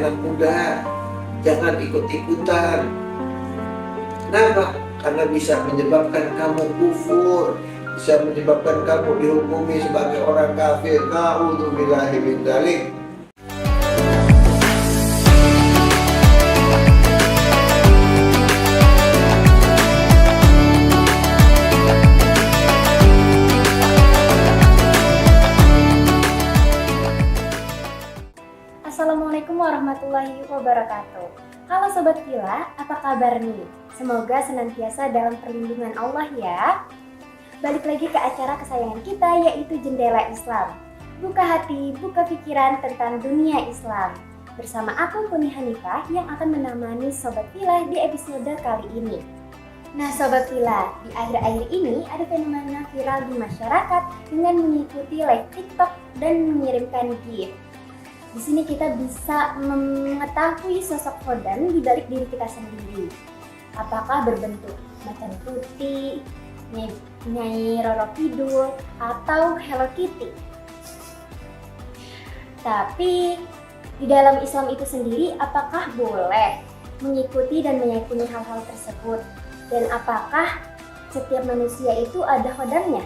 anak muda, jangan ikut-ikutan. Kenapa? Karena bisa menyebabkan kamu kufur, bisa menyebabkan kamu dihukumi sebagai orang kafir. Na'udzubillahi min dzalik. Assalamualaikum warahmatullahi wabarakatuh. Halo Sobat Villa, apa kabar nih? Semoga senantiasa dalam perlindungan Allah ya. Balik lagi ke acara kesayangan kita, yaitu Jendela Islam. Buka hati, buka pikiran tentang dunia Islam. Bersama aku Kuni Hanifah yang akan menemani Sobat Villa di episode kali ini. Nah Sobat Villa, di akhir-akhir ini ada fenomena viral di masyarakat dengan mengikuti live TikTok dan mengirimkan gift. Di sini kita bisa mengetahui sosok Khodam di balik diri kita sendiri. Apakah berbentuk macan putih, Nyai Roro Kidul, atau Hello Kitty. Tapi di dalam Islam itu sendiri, apakah boleh mengikuti dan meyakini hal-hal tersebut? Dan apakah setiap manusia itu ada khodamnya?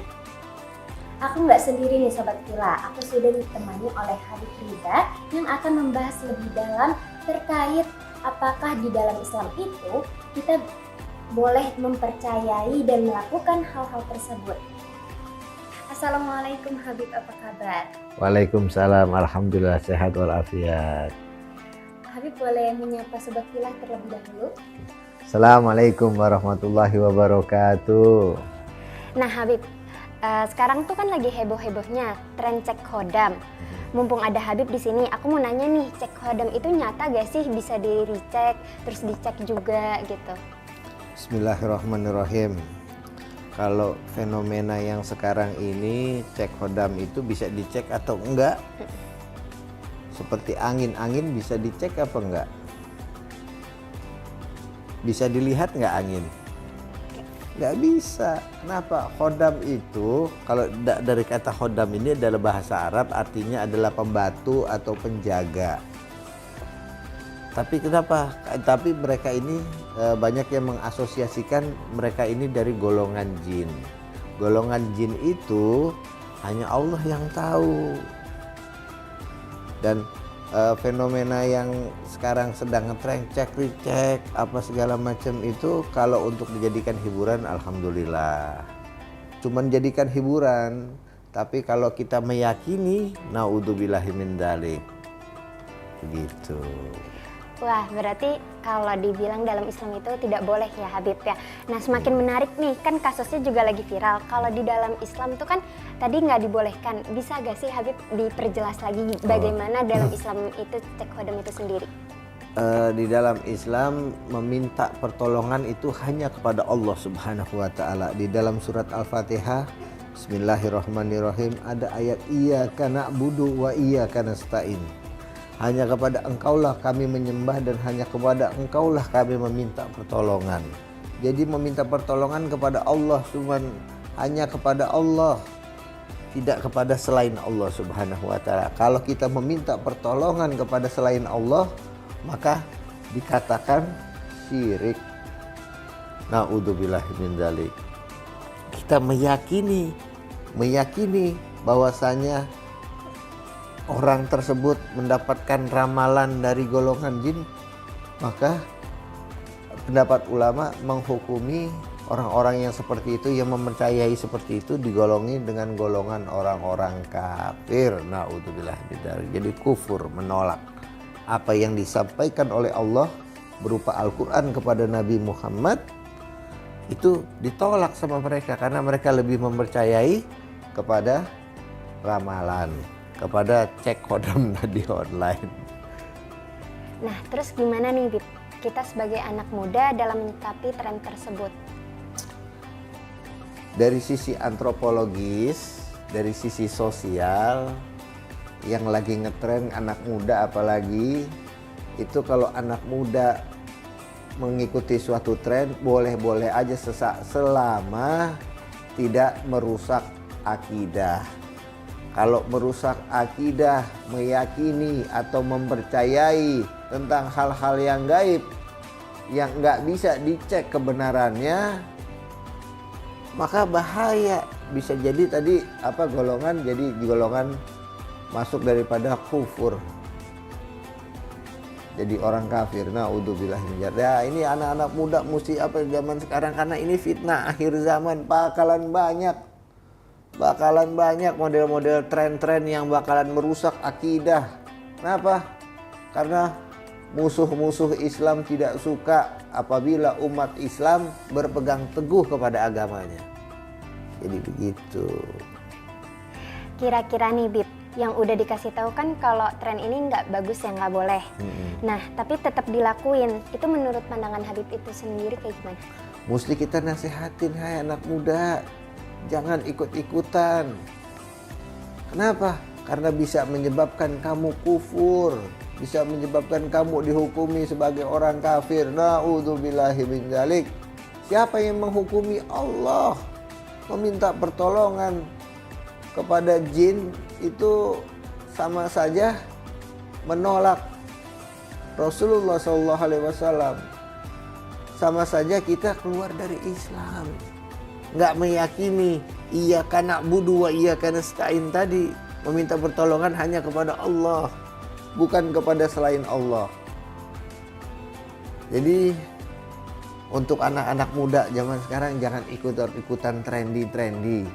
Aku nggak sendiri nih Sobat Villa, aku sudah ditemani oleh Habib Riza yang akan membahas lebih dalam terkait apakah di dalam Islam itu kita boleh mempercayai dan melakukan hal-hal tersebut. Assalamualaikum Habib, apa kabar? Waalaikumsalam, alhamdulillah sehat walafiat. Habib boleh menyapa Sobat Villa terlebih dahulu? Assalamualaikum warahmatullahi wabarakatuh. Nah Habib, sekarang tuh kan lagi heboh-hebohnya tren cek khodam. Mumpung ada Habib di sini, aku mau nanya nih, cek khodam itu nyata gak sih, bisa di recheck terus dicek juga gitu? Bismillahirrahmanirrahim. Kalau fenomena yang sekarang ini cek khodam itu bisa dicek atau enggak? Seperti angin bisa dicek apa enggak? Bisa dilihat enggak angin? Nggak bisa. Kenapa? Khodam itu, kalau dari kata khodam ini adalah bahasa Arab, artinya adalah pembantu atau penjaga. Tapi kenapa? Tapi mereka ini banyak yang mengasosiasikan mereka ini dari golongan jin. Golongan jin itu hanya Allah yang tahu. Dan fenomena yang sekarang sedang ngetren cek recheck apa segala macam itu, kalau untuk dijadikan hiburan alhamdulillah, cuman jadikan hiburan. Tapi kalau kita meyakini, naudzubillahi min dzalik, begitu. Wah, berarti kalau dibilang dalam Islam itu tidak boleh ya Habib ya. Nah semakin menarik nih, kan kasusnya juga lagi viral. Kalau di dalam Islam itu kan tadi nggak dibolehkan. Bisa gak sih Habib diperjelas lagi bagaimana dalam Islam itu cek khodam itu sendiri? Di dalam Islam meminta pertolongan itu hanya kepada Allah Subhanahu wa Ta'ala. Di dalam surat Al-Fatihah, Bismillahirrahmanirrahim, ada ayat iyyaka na'budu wa iyyaka nasta'in. Hanya kepada Engkaulah kami menyembah dan hanya kepada Engkaulah kami meminta pertolongan. Jadi meminta pertolongan kepada Allah, cuman hanya kepada Allah, tidak kepada selain Allah Subhanahu wa Ta'ala. Kalau kita meminta pertolongan kepada selain Allah, maka dikatakan syirik. Na'udzubillahi min dzalik. Kita meyakini bahwasanya orang tersebut mendapatkan ramalan dari golongan jin, maka pendapat ulama menghukumi orang-orang yang seperti itu, yang mempercayai seperti itu, digolongi dengan golongan orang-orang kafir. Na'udzubillah bidzalik. Jadi kufur, menolak apa yang disampaikan oleh Allah berupa Al-Quran kepada Nabi Muhammad, itu ditolak sama mereka karena mereka lebih mempercayai kepada ramalan, kepada cek khodam tadi online. Nah terus gimana nih Bib, kita sebagai anak muda dalam menyikapi tren tersebut? Dari sisi antropologis, dari sisi sosial, yang lagi ngetren anak muda apalagi, itu kalau anak muda mengikuti suatu tren boleh-boleh aja selama tidak merusak akidah. Kalau merusak akidah, meyakini atau mempercayai tentang hal-hal yang gaib yang nggak bisa dicek kebenarannya, maka bahaya. Bisa jadi tadi golongan jadi golongan masuk daripada kufur, jadi orang kafir. Naudzubillah min dzalik. Ya, ini anak-anak muda mesti zaman sekarang, karena ini fitnah akhir zaman. Bakalan banyak model-model tren-tren yang bakalan merusak akidah. Kenapa? Karena musuh-musuh Islam tidak suka apabila umat Islam berpegang teguh kepada agamanya. Jadi begitu. Kira-kira nih Bib, yang udah dikasih tahu kan kalau tren ini nggak bagus ya, nggak boleh. Nah, tapi tetap dilakuin. Itu menurut pandangan Habib itu sendiri kayak gimana? Mesti kita nasihatin, hai anak muda, jangan ikut-ikutan. Kenapa? Karena bisa menyebabkan kamu kufur, bisa menyebabkan kamu dihukumi sebagai orang kafir. Naudzubillahi min dzalik. Siapa yang menghukumi? Allah. Meminta pertolongan kepada jin itu sama saja menolak Rasulullah SAW. Sama saja kita keluar dari Islam. Nggak meyakini iyyaka na'budu wa iyyaka nasta'in tadi. Meminta pertolongan hanya kepada Allah, bukan kepada selain Allah. Jadi untuk anak-anak muda zaman sekarang jangan ikutan trendy.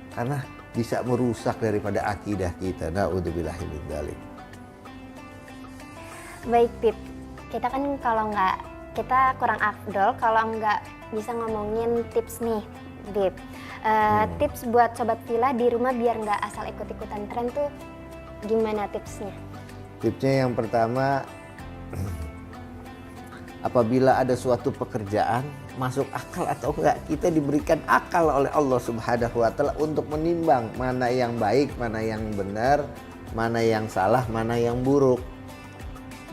Karena bisa merusak daripada akidah kita. Naudzubillahi min dzalik. Baik Bib, kita kan kita kurang afdol kalau nggak bisa ngomongin tips nih Bib. Tips buat Sobat Villa di rumah biar nggak asal ikut-ikutan tren tuh gimana tipsnya? Tipsnya yang pertama, apabila ada suatu pekerjaan masuk akal atau enggak, kita diberikan akal oleh Allah Subhanahu wa taala untuk menimbang mana yang baik, mana yang benar, mana yang salah, mana yang buruk.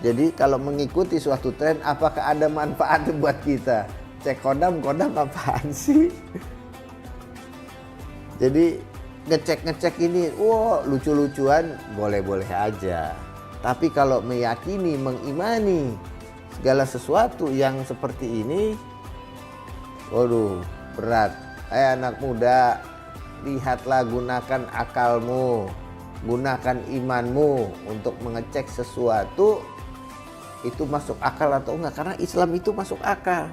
Jadi kalau mengikuti suatu tren, apakah ada manfaat buat kita? Cek kodam apaan sih? Jadi ngecek ini, lucu-lucuan boleh-boleh aja. Tapi kalau meyakini, mengimani segala sesuatu yang seperti ini, waduh, berat. Anak muda, lihatlah, gunakan akalmu, gunakan imanmu untuk mengecek sesuatu itu masuk akal atau enggak, karena Islam itu masuk akal.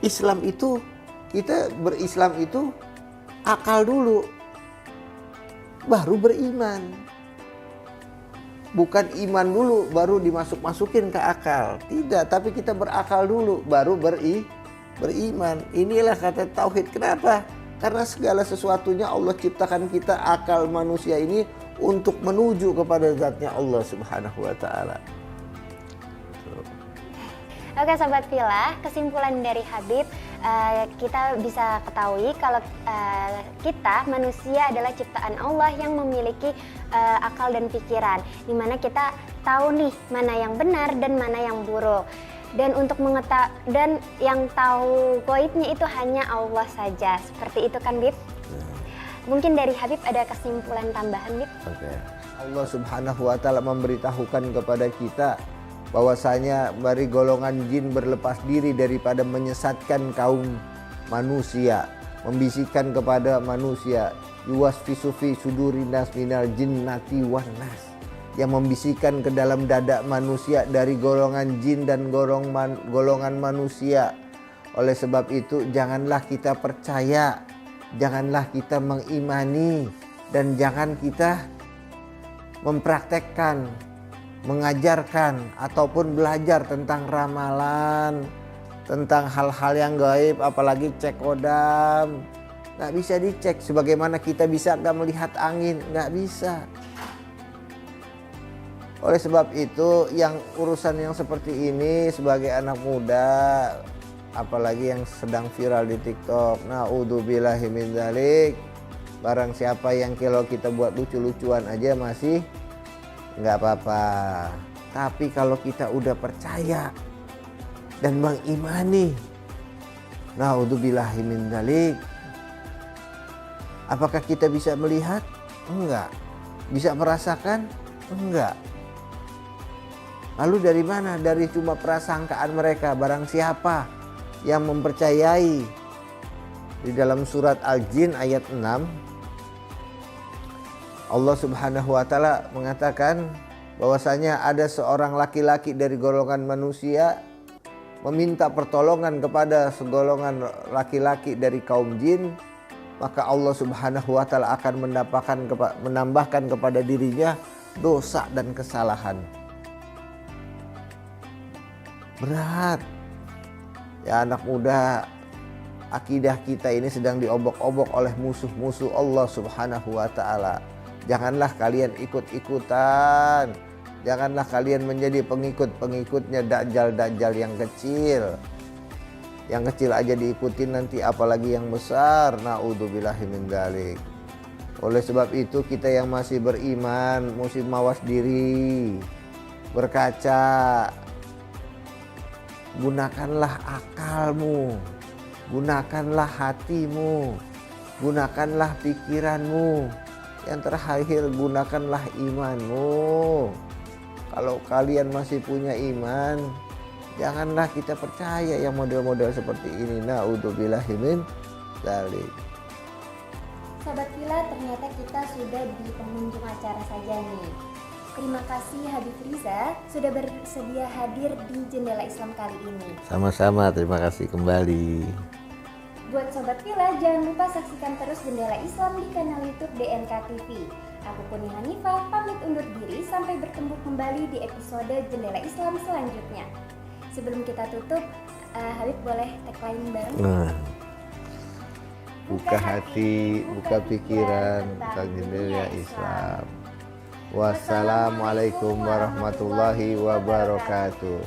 Islam itu, kita berislam itu akal dulu, baru beriman. Bukan iman dulu baru dimasuk-masukin ke akal. Tidak, tapi kita berakal dulu baru beriman. Inilah kata tauhid. Kenapa? Karena segala sesuatunya Allah ciptakan kita, akal manusia ini untuk menuju kepada zatnya Allah Subhanahu wa taala. Oke Sobat Villa, kesimpulan dari Habib, kita bisa ketahui kalau kita manusia adalah ciptaan Allah yang memiliki akal dan pikiran, dimana kita tahu nih mana yang benar dan mana yang buruk. Dan untuk dan yang tahu gaibnya itu hanya Allah saja. Seperti itu kan Bib? Mungkin dari Habib ada kesimpulan tambahan Bib? Oke. Allah Subhanahu wa taala memberitahukan kepada kita bahwasanya dari golongan jin berlepas diri daripada menyesatkan kaum manusia, membisikkan kepada manusia, yuwasfisu fi sudurinas minal jinnati wan nas, yang membisikkan ke dalam dada manusia dari golongan jin dan golongan manusia. Oleh sebab itu janganlah kita percaya, janganlah kita mengimani, dan jangan kita mempraktekkan, mengajarkan ataupun belajar tentang ramalan, tentang hal-hal yang gaib, apalagi cek kodam. Nggak bisa dicek. Sebagaimana kita bisa nggak melihat angin, nggak bisa. Oleh sebab itu yang urusan yang seperti ini sebagai anak muda, apalagi yang sedang viral di TikTok, naudzubillahi min dzalik, barang siapa yang kalau kita buat lucu-lucuan aja masih nggak apa-apa. Tapi kalau kita udah percaya dan mengimani, naudzubillahi min dzalik, apakah kita bisa melihat? Enggak. Bisa merasakan? Enggak. Lalu dari mana? Dari cuma prasangkaan mereka. Barang siapa yang mempercayai. Di dalam surat Al-Jin ayat 6, Allah Subhanahu wa taala mengatakan bahwasanya ada seorang laki-laki dari golongan manusia meminta pertolongan kepada segolongan laki-laki dari kaum jin, maka Allah Subhanahu wa taala akan menambahkan kepada dirinya dosa dan kesalahan. Berat. Ya anak muda, akidah kita ini sedang diobok-obok oleh musuh-musuh Allah Subhanahu wa taala. Janganlah kalian ikut-ikutan. Janganlah kalian menjadi pengikut-pengikutnya dajjal-dajjal yang kecil. Yang kecil aja diikutin, nanti apalagi yang besar. Na'udzubillahi min dzalik. Oleh sebab itu kita yang masih beriman mesti mawas diri, berkaca. Gunakanlah akalmu, gunakanlah hatimu, gunakanlah pikiranmu. Yang terakhir, gunakanlah imanmu. Kalau kalian masih punya iman, janganlah kita percaya yang model-model seperti ini. Na'udzubillahi min dzalik. Sobat Villa, ternyata kita sudah di penghujung acara saja nih. Terima kasih Habib Riza sudah bersedia hadir di Jendela Islam kali ini. Sama-sama, terima kasih kembali. Buat Sobat Villa, jangan lupa saksikan terus Jendela Islam di kanal YouTube DNK TV. Aku Puni Hanifah pamit undur diri sampai bertemu kembali di episode Jendela Islam selanjutnya. Sebelum kita tutup, Habib boleh tagline bareng? Buka hati, buka pikiran tentang Jendela Islam. Wassalamualaikum warahmatullahi wabarakatuh.